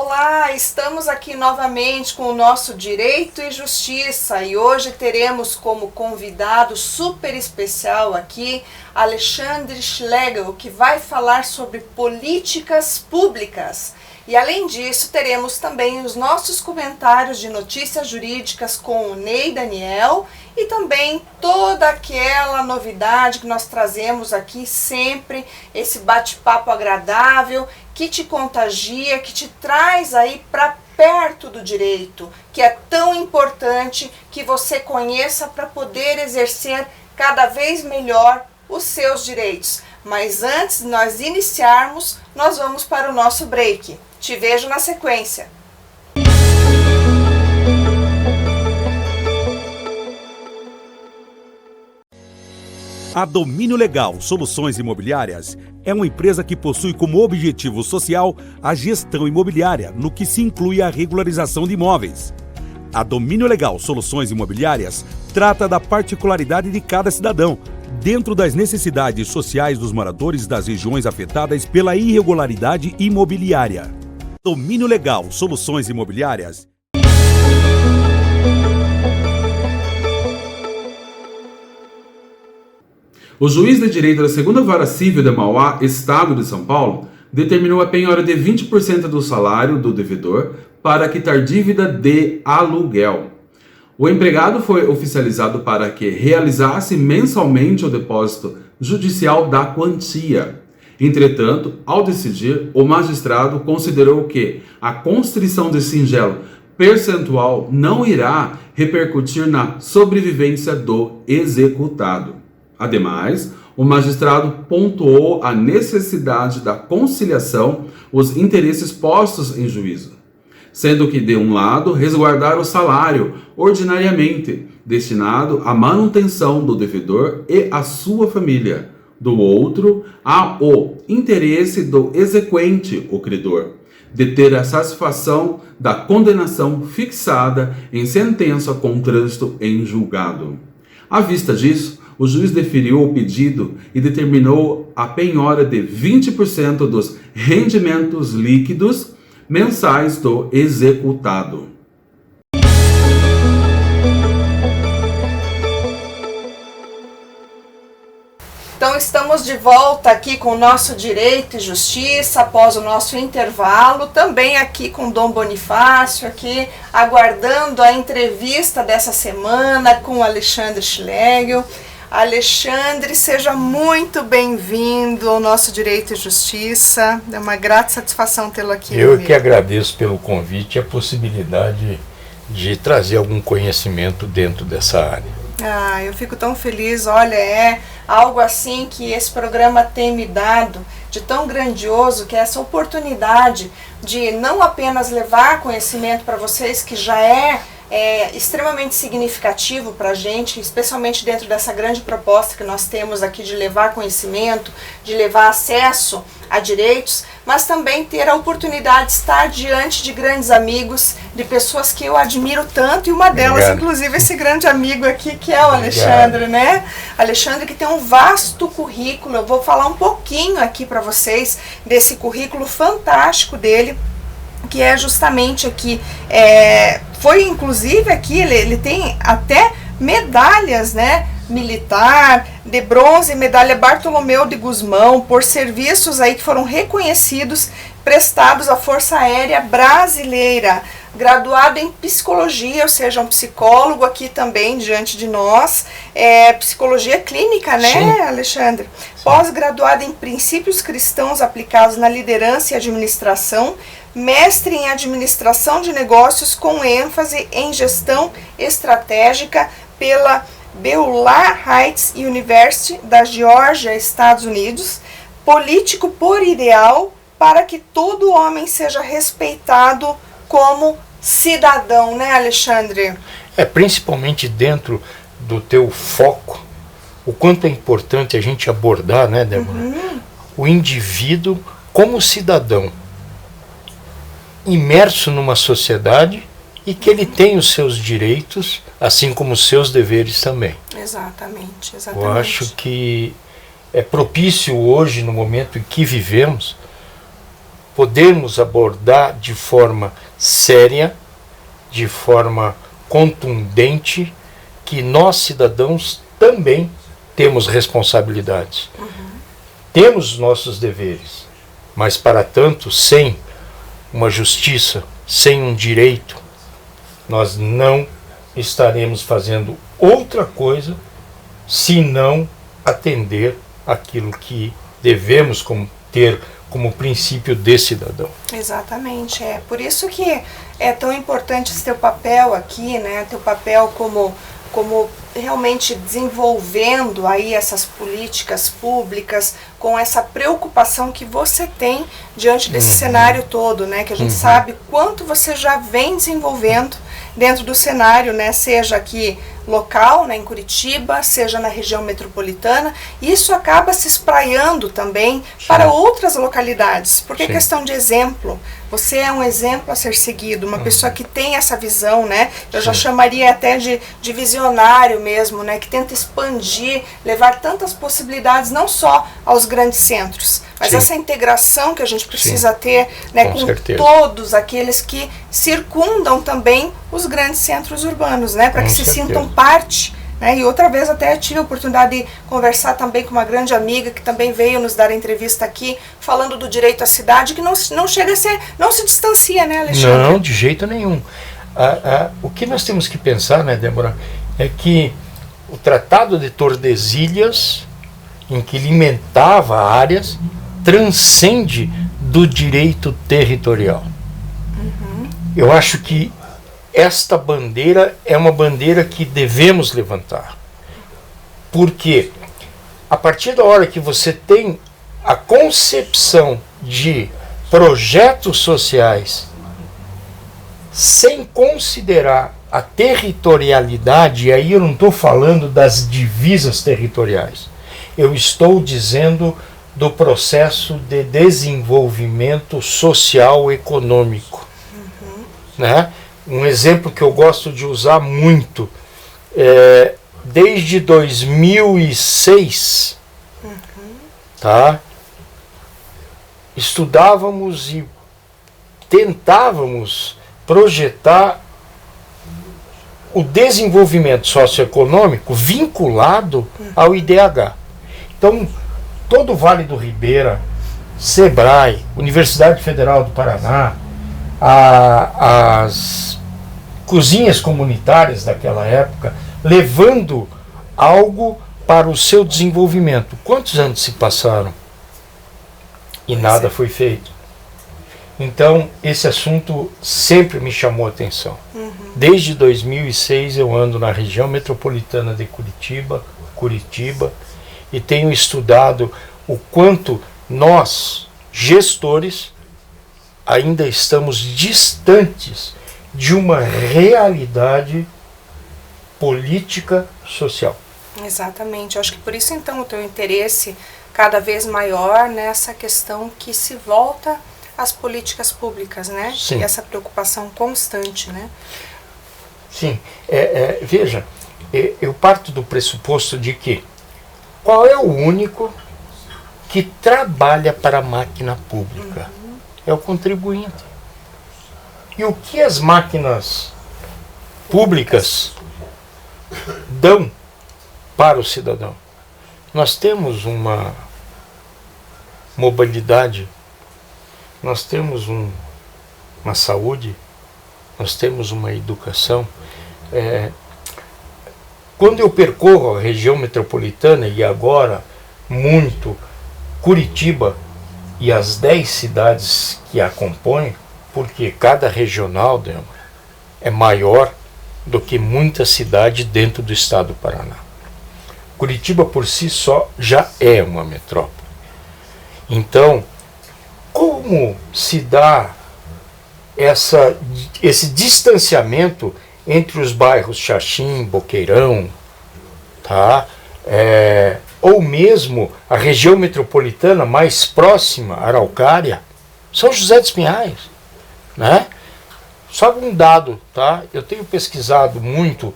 Olá, estamos aqui novamente com o nosso Direito e Justiça e hoje teremos como convidado super especial aqui Alexandre Schlegel, que vai falar sobre políticas públicas. E além disso, teremos também os nossos comentários de notícias jurídicas com o Ney Daniel e também toda aquela novidade que nós trazemos aqui sempre, esse bate-papo agradável que te contagia, que te traz aí para perto do direito, que é tão importante que você conheça para poder exercer cada vez melhor os seus direitos. Mas antes de nós iniciarmos, nós vamos para o nosso break. Te vejo na sequência. A Domínio Legal Soluções Imobiliárias é uma empresa que possui como objetivo social a gestão imobiliária, no que se inclui a regularização de imóveis. A Domínio Legal Soluções Imobiliárias trata da particularidade de cada cidadão, dentro das necessidades sociais dos moradores das regiões afetadas pela irregularidade imobiliária. Domínio Legal Soluções Imobiliárias. O juiz de direito da 2ª Vara Civil de Mauá, Estado de São Paulo, determinou a penhora de 20% do salário do devedor para quitar dívida de aluguel. O empregado foi oficializado para que realizasse mensalmente o depósito judicial da quantia. Entretanto, ao decidir, o magistrado considerou que a constrição de singelo percentual não irá repercutir na sobrevivência do executado. Ademais, o magistrado pontuou a necessidade da conciliação os interesses postos em juízo, sendo que, de um lado, resguardar o salário ordinariamente destinado à manutenção do devedor e à sua família, do outro, há o interesse do exequente, o credor, de ter a satisfação da condenação fixada em sentença com trânsito em julgado. À vista disso, o juiz deferiu o pedido e determinou a penhora de 20% dos rendimentos líquidos mensais do executado. Então estamos de volta aqui com o nosso Direito e Justiça após o nosso intervalo, também aqui com Dom Bonifácio, aqui aguardando a entrevista dessa semana com o Alexandre Schlegel. Alexandre, seja muito bem-vindo ao nosso Direito e Justiça. É uma grata satisfação tê-lo aqui. Eu que agradeço pelo convite e a possibilidade de trazer algum conhecimento dentro dessa área. Eu fico tão feliz. Olha, é algo assim que esse programa tem me dado de tão grandioso, que é essa oportunidade de não apenas levar conhecimento para vocês, que já é extremamente significativo para a gente, especialmente dentro dessa grande proposta que nós temos aqui de levar conhecimento, de levar acesso a direitos, mas também ter a oportunidade de estar diante de grandes amigos, de pessoas que eu admiro tanto, e uma delas, Obrigado. Inclusive, esse grande amigo aqui, que é o Alexandre, né? Alexandre, que tem um vasto currículo. Eu vou falar um pouquinho aqui para vocês desse currículo fantástico dele, que é justamente aqui, foi inclusive aqui, ele tem até medalhas, né, militar, de bronze, medalha Bartolomeu de Gusmão, por serviços aí que foram reconhecidos, prestados à Força Aérea Brasileira, graduado em psicologia, ou seja, um psicólogo aqui também diante de nós, psicologia clínica, né, Sim. Alexandre? Pós-graduado em princípios cristãos aplicados na liderança e administração, mestre em administração de negócios com ênfase em gestão estratégica pela Beulah Heights University da Geórgia, Estados Unidos, político por ideal para que todo homem seja respeitado como cidadão, né, Alexandre? Principalmente dentro do teu foco, o quanto é importante a gente abordar, né, Débora? O indivíduo como cidadão, imerso numa sociedade e que ele tem os seus direitos, assim como os seus deveres também. Exatamente. Eu acho que é propício hoje, no momento em que vivemos, podermos abordar de forma séria, de forma contundente, que nós, cidadãos, também temos responsabilidades. Temos nossos deveres, mas, para tanto, sem uma justiça, sem um direito, nós não estaremos fazendo outra coisa senão atender aquilo que devemos ter como princípio de cidadão. Exatamente, por isso que é tão importante esse teu papel aqui, né? Teu papel como realmente desenvolvendo aí essas políticas públicas com essa preocupação que você tem diante desse cenário todo, né? Que a gente sabe quanto você já vem desenvolvendo dentro do cenário, né? Seja aqui local, né, em Curitiba, seja na região metropolitana. Isso acaba se espraiando também para outras localidades, porque é questão de exemplo. Você é um exemplo a ser seguido, uma pessoa que tem essa visão, né? Eu já chamaria até de visionário mesmo, né? Que tenta expandir, levar tantas possibilidades, não só aos grandes centros, mas essa integração que a gente precisa ter, né, com todos aqueles que circundam também os grandes centros urbanos, né? Para que se sintam parte. E outra vez até tive a oportunidade de conversar também com uma grande amiga que também veio nos dar a entrevista aqui, falando do direito à cidade, que não chega a ser, não se distancia, né, Alexandre? Não, de jeito nenhum. O que nós temos que pensar, né, Débora, é que o Tratado de Tordesilhas, em que limitava áreas, transcende do direito territorial. Eu acho que esta bandeira é uma bandeira que devemos levantar. Porque a partir da hora que você tem a concepção de projetos sociais sem considerar a territorialidade, e aí eu não estou falando das divisas territoriais, eu estou dizendo do processo de desenvolvimento social econômico, né? Um exemplo que eu gosto de usar muito, desde 2006, tá? Estudávamos e tentávamos projetar o desenvolvimento socioeconômico vinculado ao IDH. Então, todo o Vale do Ribeira, Sebrae, Universidade Federal do Paraná, as cozinhas comunitárias daquela época, levando algo para o seu desenvolvimento. Quantos anos se passaram? E nada foi feito. Então, esse assunto sempre me chamou a atenção. Desde 2006 eu ando na região metropolitana de Curitiba, e tenho estudado o quanto nós, gestores, ainda estamos distantes de uma realidade política social. Exatamente. Eu acho que por isso então o teu interesse cada vez maior nessa questão que se volta às políticas públicas, né? Sim. E essa preocupação constante, né? Sim. Veja, eu parto do pressuposto de que qual é o único que trabalha para a máquina pública? É o contribuinte. E o que as máquinas públicas dão para o cidadão? Nós temos uma mobilidade, nós temos uma saúde, nós temos uma educação. Quando eu percorro a região metropolitana e agora muito Curitiba e as 10 cidades que a compõem, porque cada regional é maior do que muita cidade dentro do estado do Paraná. Curitiba por si só já é uma metrópole. Então, como se dá esse distanciamento entre os bairros Xaxim, Boqueirão, tá? Ou mesmo a região metropolitana mais próxima, Araucária, São José dos Pinhais, né? Só um dado, tá? Eu tenho pesquisado muito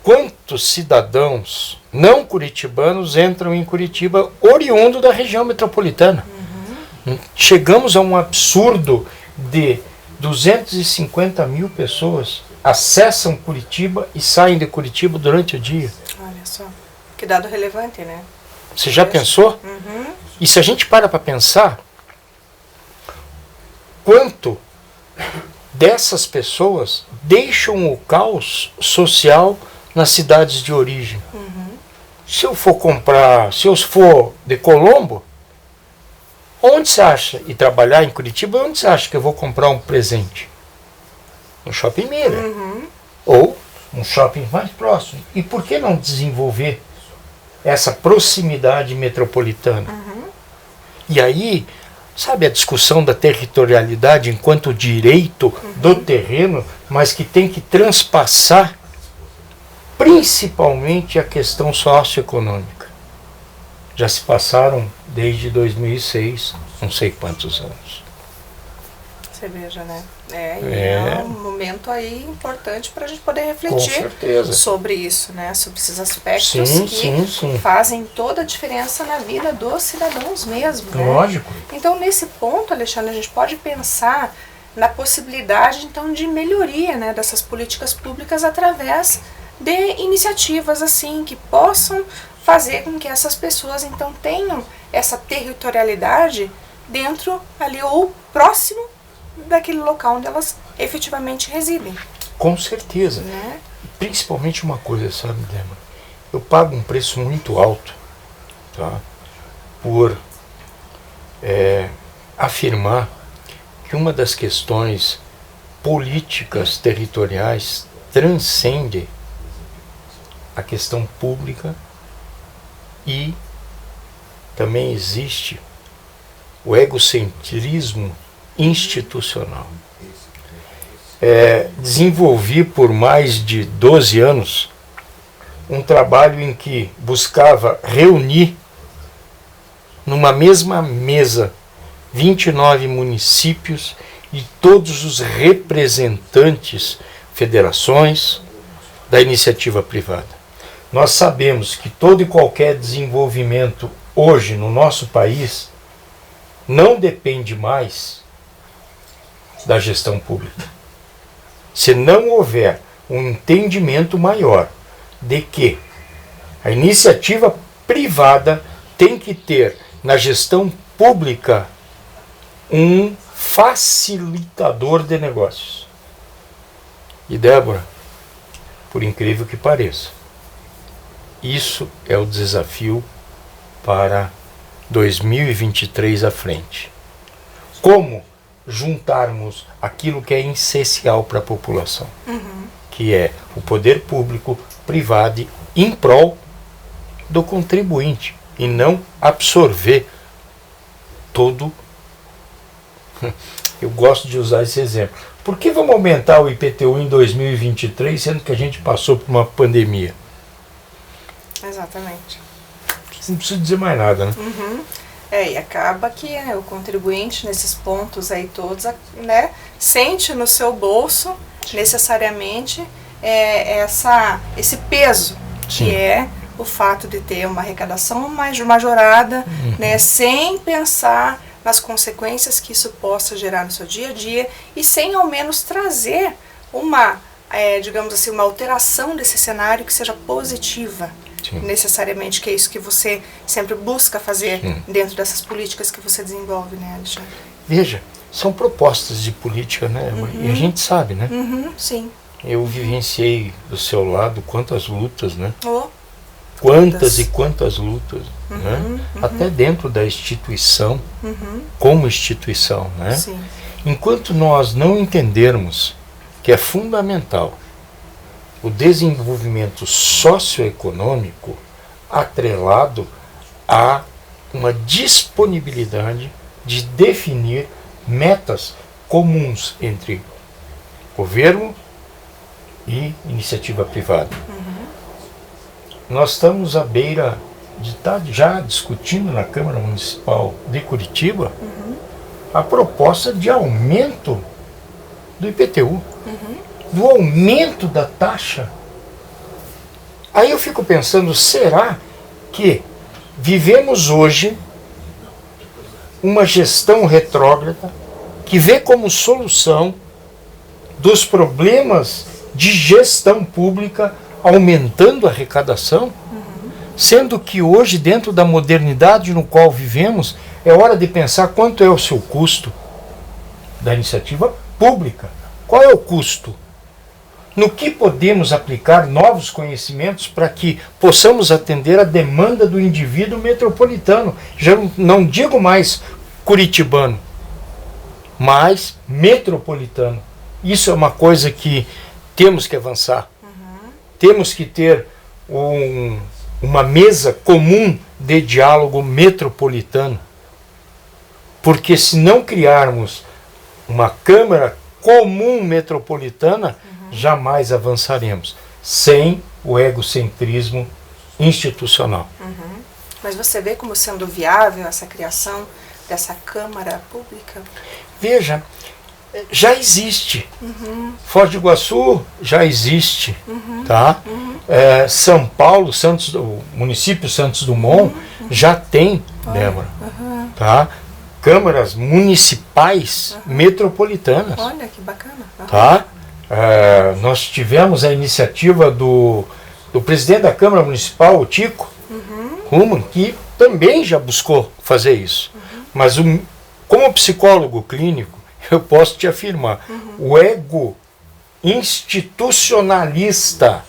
quantos cidadãos não curitibanos entram em Curitiba oriundo da região metropolitana. Chegamos a um absurdo de 250 mil pessoas acessam Curitiba e saem de Curitiba durante o dia. Olha só, que dado relevante, né? Você já pensou? E se a gente para pensar, quanto dessas pessoas deixam o caos social nas cidades de origem? Se eu for de Colombo, onde você acha, e trabalhar em Curitiba, onde você acha que eu vou comprar um presente? No Shopping Miller. Ou um shopping mais próximo. E por que não desenvolver essa proximidade metropolitana? E aí, sabe a discussão da territorialidade enquanto direito do terreno, mas que tem que transpassar principalmente a questão socioeconômica. Já se passaram desde 2006, não sei quantos anos. Você veja, né? É um momento aí importante para a gente poder refletir sobre isso, né? Sobre esses aspectos que fazem toda a diferença na vida dos cidadãos mesmo, né? Lógico. Então, nesse ponto, Alexandre, a gente pode pensar na possibilidade, então, de melhoria, né, dessas políticas públicas através de iniciativas, assim, que possam fazer com que essas pessoas, então, tenham essa territorialidade dentro ali ou próximo daquele local onde elas efetivamente residem. Com certeza. Né? Principalmente uma coisa, sabe, Débora? Eu pago um preço muito alto, tá, por afirmar que uma das questões políticas territoriais transcende a questão pública e também existe o egocentrismo institucional. Desenvolvi por mais de 12 anos um trabalho em que buscava reunir numa mesma mesa 29 municípios e todos os representantes, federações da iniciativa privada. Nós sabemos que todo e qualquer desenvolvimento hoje no nosso país não depende mais da gestão pública. Se não houver um entendimento maior de que a iniciativa privada tem que ter na gestão pública um facilitador de negócios. E Débora, por incrível que pareça, isso é o desafio para 2023 à frente. Como juntarmos aquilo que é essencial para a população, que é o poder público, privado, em prol do contribuinte, e não absorver todo. Eu gosto de usar esse exemplo. Por que vamos aumentar o IPTU em 2023, sendo que a gente passou por uma pandemia? Exatamente. Não preciso dizer mais nada, né? E acaba que o contribuinte nesses pontos aí todos, né, sente no seu bolso necessariamente esse peso, Sim. que é o fato de ter uma arrecadação mais majorada, né, sem pensar nas consequências que isso possa gerar no seu dia a dia e sem ao menos trazer uma, digamos assim, uma alteração desse cenário que seja positiva. Sim. Necessariamente, que é isso que você sempre busca fazer dentro dessas políticas que você desenvolve, né, Alexandre? Veja, são propostas de política, né? E a gente sabe, né? Sim. Eu vivenciei do seu lado quantas lutas, né? Quantas e quantas lutas, né? Até dentro da instituição, como instituição, né? Sim. Enquanto nós não entendermos que é fundamental o desenvolvimento socioeconômico atrelado a uma disponibilidade de definir metas comuns entre governo e iniciativa privada. Nós estamos à beira de estar já discutindo na Câmara Municipal de Curitiba a proposta de aumento do IPTU, do aumento da taxa. Aí eu fico pensando, será que vivemos hoje uma gestão retrógrada que vê como solução dos problemas de gestão pública aumentando a arrecadação, sendo que hoje, dentro da modernidade no qual vivemos, é hora de pensar quanto é o seu custo da iniciativa pública. Qual é o custo? No que podemos aplicar novos conhecimentos para que possamos atender a demanda do indivíduo metropolitano. Já não digo mais curitibano, mas metropolitano. Isso é uma coisa que temos que avançar. Temos que ter uma mesa comum de diálogo metropolitano. Porque se não criarmos uma Câmara comum metropolitana, jamais avançaremos, sem o egocentrismo institucional. Mas você vê como sendo viável essa criação dessa Câmara Pública? Veja, já existe. Foz do Iguaçu já existe. Tá? São Paulo, o município Santos Dumont já tem, Débora. Tá? Câmaras municipais metropolitanas. Olha que bacana. Tá? Nós tivemos a iniciativa do presidente da Câmara Municipal, o Tico Ruman, que também já buscou fazer isso. Mas como psicólogo clínico, eu posso te afirmar, o ego institucionalista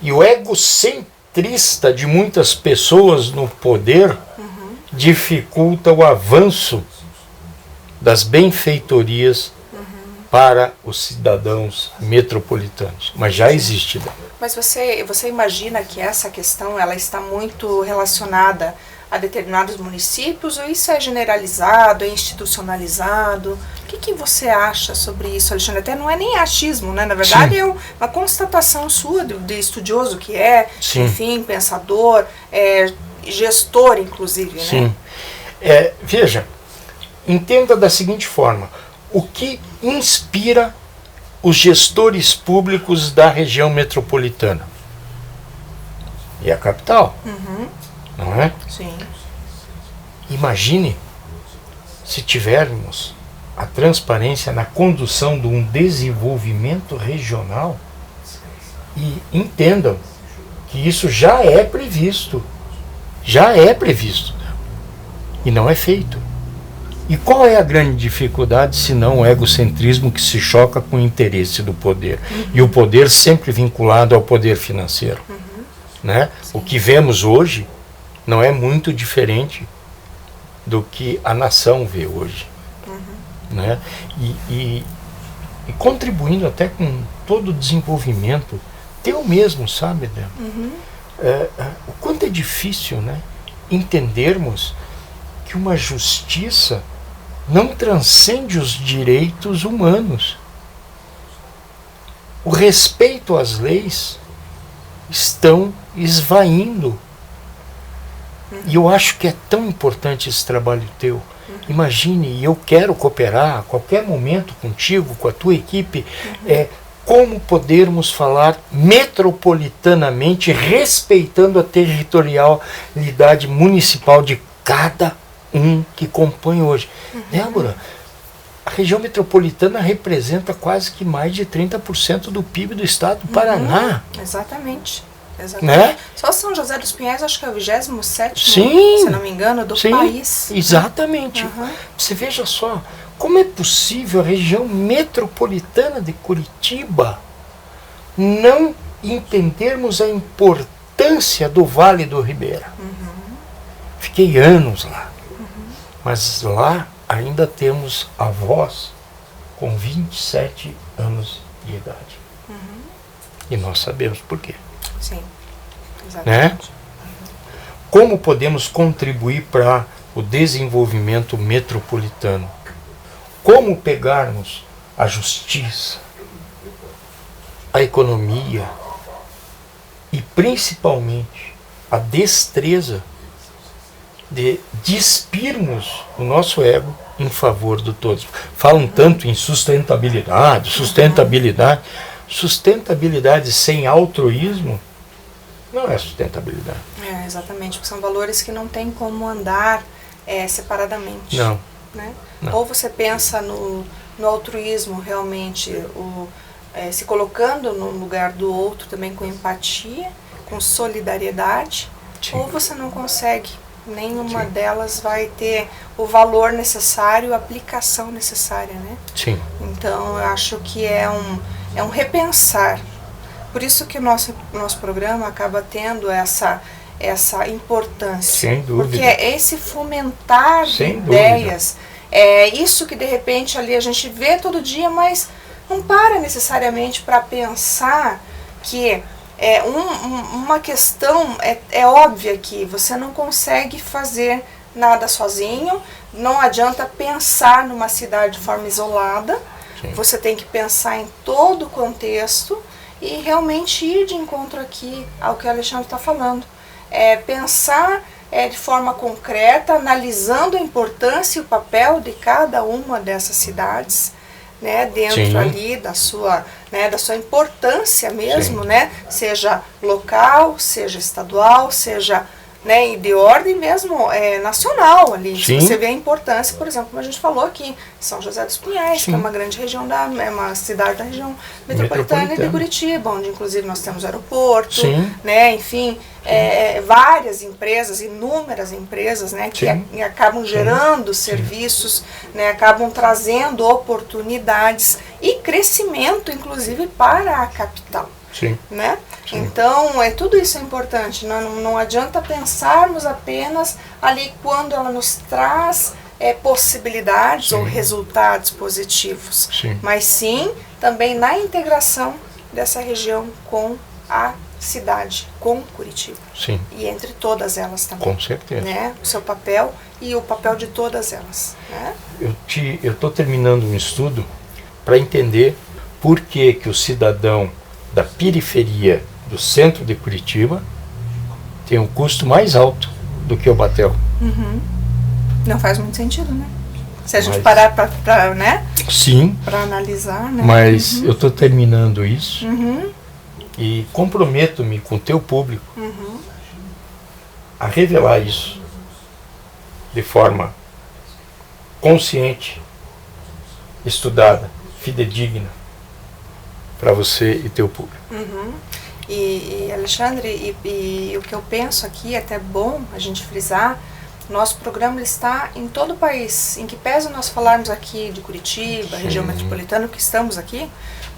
e o egocentrista de muitas pessoas no poder dificulta o avanço das benfeitorias para os cidadãos metropolitanos. Mas já existe. Mas você imagina que essa questão ela está muito relacionada a determinados municípios, ou isso é generalizado, é institucionalizado? O que você acha sobre isso, Alexandre? Até não é nem achismo, né? Na verdade, sim, é uma constatação sua de estudioso que é, sim, enfim, pensador, gestor, inclusive, sim, né? Veja, entenda da seguinte forma: o que inspira os gestores públicos da região metropolitana? É a capital. Não é? Sim. Imagine se tivermos a transparência na condução de um desenvolvimento regional, e entendam que isso já é previsto. Já é previsto. E não é feito. E qual é a grande dificuldade, se não o egocentrismo que se choca com o interesse do poder? E o poder sempre vinculado ao poder financeiro. Né? O que vemos hoje não é muito diferente do que a nação vê hoje. Né? E contribuindo até com todo o desenvolvimento teu mesmo, sabe, Débora? O quanto é difícil, né, entendermos que uma justiça não transcende os direitos humanos. O respeito às leis estão esvaindo. E eu acho que é tão importante esse trabalho teu. Imagine, e eu quero cooperar a qualquer momento contigo, com a tua equipe, como podermos falar metropolitanamente, respeitando a territorialidade municipal de cada um que compõe hoje. Débora, a região metropolitana representa quase que mais de 30% do PIB do estado do Paraná. Exatamente. Né? Só São José dos Pinhais, acho que é o 27º, sim, se não me engano, do país. Exatamente. Você veja só, como é possível a região metropolitana de Curitiba não entendermos a importância do Vale do Ribeira? Fiquei anos lá, mas lá ainda temos avós com 27 anos de idade. E nós sabemos por quê. Sim, exatamente. Né? Como podemos contribuir para o desenvolvimento metropolitano? Como pegarmos a justiça, a economia e principalmente a destreza de despirmos o nosso ego em favor de todos. Falam tanto em sustentabilidade. Sustentabilidade sem altruísmo não é sustentabilidade. Exatamente, porque são valores que não tem como andar separadamente. Não. Né? Não. Ou você pensa no altruísmo realmente, se colocando no lugar do outro também com empatia, com solidariedade, Sim. ou você não consegue. Nenhuma Sim. delas vai ter o valor necessário, a aplicação necessária, né? Sim. Então eu acho que é um repensar. Por isso que o nosso programa acaba tendo essa importância. Sem dúvida. Porque é esse fomentar de Sem ideias, é isso que de repente ali a gente vê todo dia, mas não para necessariamente para pensar que uma questão é óbvia que você não consegue fazer nada sozinho, não adianta pensar numa cidade de forma isolada, Sim. você tem que pensar em todo o contexto e realmente ir de encontro aqui ao que o Alexandre está falando. Pensar de forma concreta, analisando a importância e o papel de cada uma dessas cidades, né, dentro Sim. ali da sua importância mesmo, né, seja local, seja estadual, seja, né, e de ordem mesmo nacional ali. Sim. Você vê a importância, por exemplo, como a gente falou aqui, São José dos Pinhais, Sim. que é uma grande região, é uma cidade da região metropolitana de Curitiba, onde inclusive nós temos aeroporto, Sim. né, enfim, várias empresas, inúmeras empresas, né, que acabam gerando serviços, né, acabam trazendo oportunidades e crescimento, inclusive, para a capital. Sim. Né? Sim. Então, tudo isso é importante. Não adianta pensarmos apenas ali quando ela nos traz possibilidades Sim. ou resultados positivos, Sim. mas sim também na integração dessa região com a cidade, com Curitiba. Sim. E entre todas elas também. Com certeza. Né? O seu papel e o papel de todas elas. Né? Eu estou terminando um estudo para entender por que o cidadão da periferia do centro de Curitiba tem um custo mais alto do que o Batel. Não faz muito sentido, né? Se a gente Mas- parar para né? Sim, Para analisar, né? mas eu estou terminando isso Uhum. e comprometo-me com o teu público Uhum. a revelar isso de forma consciente, estudada, fidedigna para você e teu público. Uhum. E Alexandre, e o que eu penso aqui, é até bom a gente frisar, nosso programa ele está em todo o país, em que pese nós falarmos aqui de Curitiba, Sim. região metropolitana, que estamos aqui,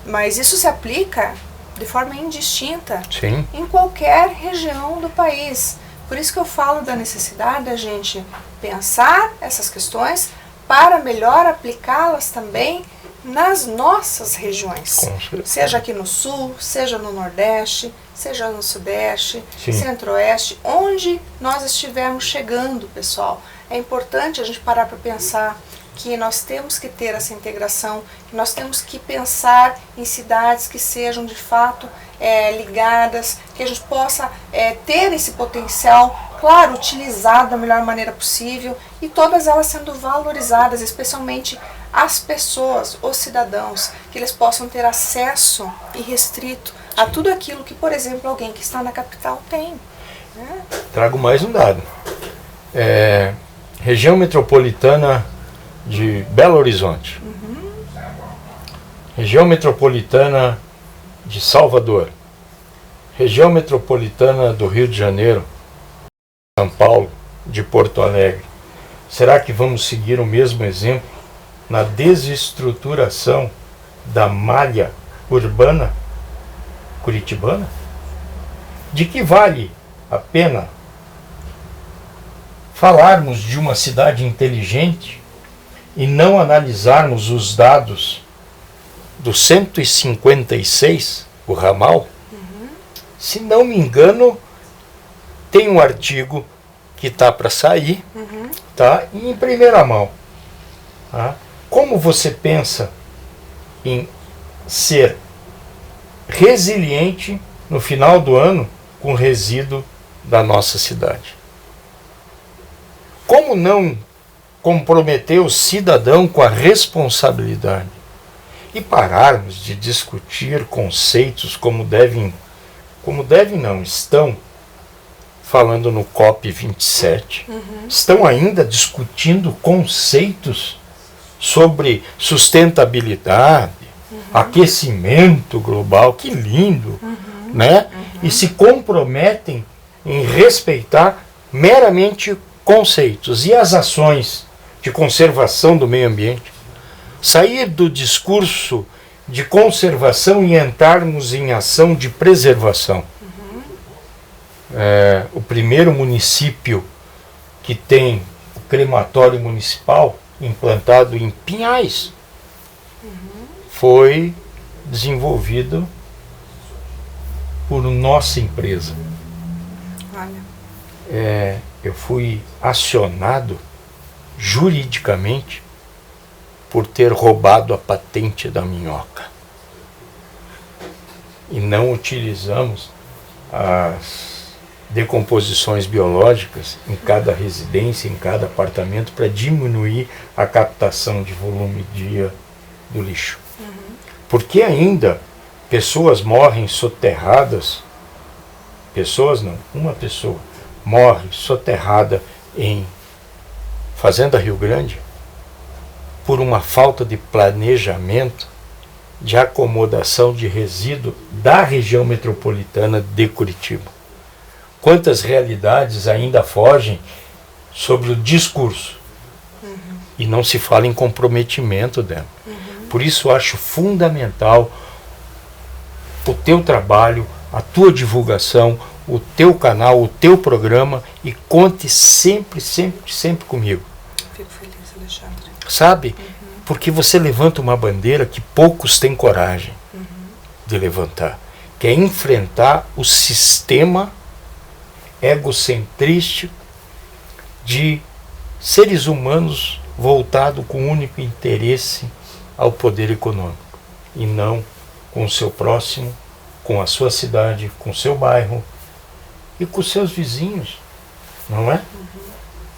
mas isso se aplica de forma indistinta Sim, em qualquer região do país. Por isso que eu falo da necessidade da gente pensar essas questões para melhor aplicá-las também nas nossas regiões. com certeza. Seja aqui no sul, seja no nordeste, seja no sudeste, Sim. centro-oeste, onde nós estivermos chegando, pessoal. É importante a gente parar para pensar que nós temos que ter essa integração, que nós temos que pensar em cidades que sejam de fato ligadas, que a gente possa ter esse potencial, claro, utilizado da melhor maneira possível e todas elas sendo valorizadas, especialmente as pessoas, os cidadãos, que eles possam ter acesso irrestrito a tudo aquilo que, por exemplo, alguém que está na capital tem. Né? Trago mais um dado. Região metropolitana de Belo Horizonte. Região metropolitana de Salvador. Região metropolitana do Rio de Janeiro. São Paulo, de Porto Alegre. Será que vamos seguir o mesmo exemplo na desestruturação da malha urbana curitibana? De que vale a pena falarmos de uma cidade inteligente e não analisarmos os dados do 156, o ramal? Se não me engano, tem um artigo que está para sair, tá? E em primeira mão. Tá? Como você pensa em ser resiliente no final do ano com o resíduo da nossa cidade? Como não comprometer o cidadão com a responsabilidade e pararmos de discutir conceitos estão falando no COP 27, estão ainda discutindo conceitos sobre sustentabilidade, aquecimento global, que lindo, né? E se comprometem em respeitar meramente conceitos. E as ações de conservação do meio ambiente? Sair do discurso de conservação e entrarmos em ação de preservação. O primeiro município que tem o crematório municipal implantado em Pinhais foi desenvolvido por nossa empresa. Eu fui acionado juridicamente por ter roubado a patente da minhoca. E não utilizamos as decomposições biológicas em cada residência, em cada apartamento, para diminuir a captação de volume dia do lixo. Porque ainda pessoas morrem soterradas, pessoas não, uma pessoa morre soterrada em Fazenda Rio Grande por uma falta de planejamento de acomodação de resíduo da região metropolitana de Curitiba. Quantas realidades ainda fogem sobre o discurso e não se fala em comprometimento dela. Por isso acho fundamental o teu trabalho, a tua divulgação, o teu canal, o teu programa, e conte sempre, sempre, sempre comigo. Fico feliz, Alexandre. Sabe? Porque você levanta uma bandeira que poucos têm coragem de levantar, que é enfrentar o sistema egocentrístico de seres humanos voltado com o único interesse ao poder econômico, e não com o seu próximo, com a sua cidade, com o seu bairro e com os seus vizinhos, não é?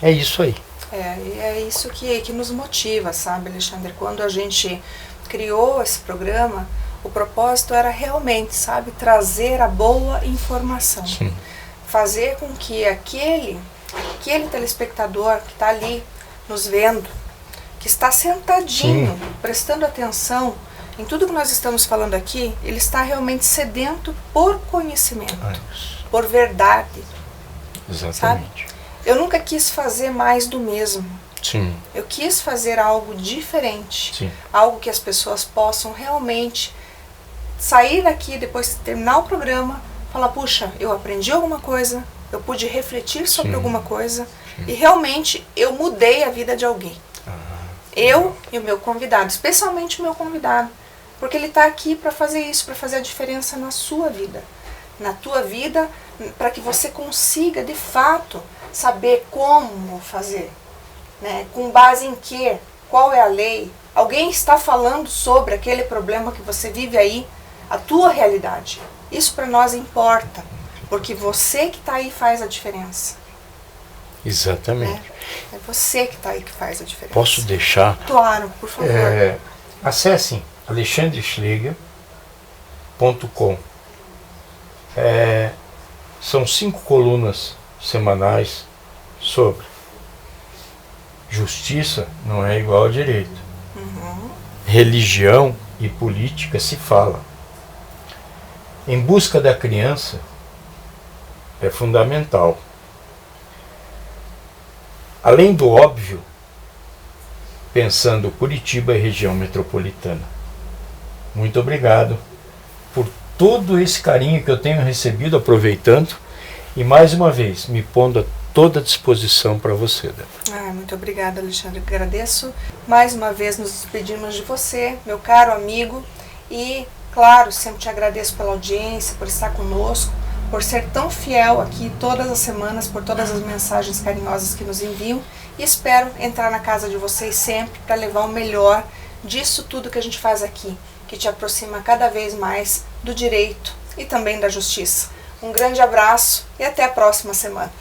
É isso aí. É isso que nos motiva, sabe, Alexandre? Quando a gente criou esse programa, o propósito era realmente, sabe, trazer a boa informação. Sim. Fazer com que aquele telespectador que está ali nos vendo, que está sentadinho, prestando atenção em tudo que nós estamos falando aqui, ele está realmente sedento por conhecimento, por verdade. Exatamente. Sabe? Eu nunca quis fazer mais do mesmo. Sim. Eu quis fazer algo diferente. Sim. Algo que as pessoas possam realmente sair daqui depois de terminar o programa, falar, puxa, eu aprendi alguma coisa, eu pude refletir sobre alguma coisa e realmente eu mudei a vida de alguém. Eu e o meu convidado, especialmente o meu convidado, porque ele está aqui para fazer isso, para fazer a diferença na sua vida, na tua vida, para que você consiga de fato saber como fazer, né? Com base em quê? Qual é a lei? Alguém está falando sobre aquele problema que você vive aí, a tua realidade. Isso para nós importa, porque você que está aí faz a diferença. Exatamente. É você que está aí que faz a diferença. Posso deixar? Claro, por favor. Acessem alexandreschlegel.com. São 5 colunas semanais sobre justiça não é igual a direito. Religião e política se fala. Em busca da criança é fundamental. Além do óbvio, pensando Curitiba e região metropolitana. Muito obrigado por todo esse carinho que eu tenho recebido, aproveitando, e mais uma vez me pondo a toda disposição para você, Débora. Muito obrigada, Alexandre. Agradeço. Mais uma vez nos despedimos de você, meu caro amigo, e claro, sempre te agradeço pela audiência, por estar conosco, por ser tão fiel aqui todas as semanas, por todas as mensagens carinhosas que nos enviam, e espero entrar na casa de vocês sempre para levar o melhor disso tudo que a gente faz aqui, que te aproxima cada vez mais do direito e também da justiça. Um grande abraço e até a próxima semana.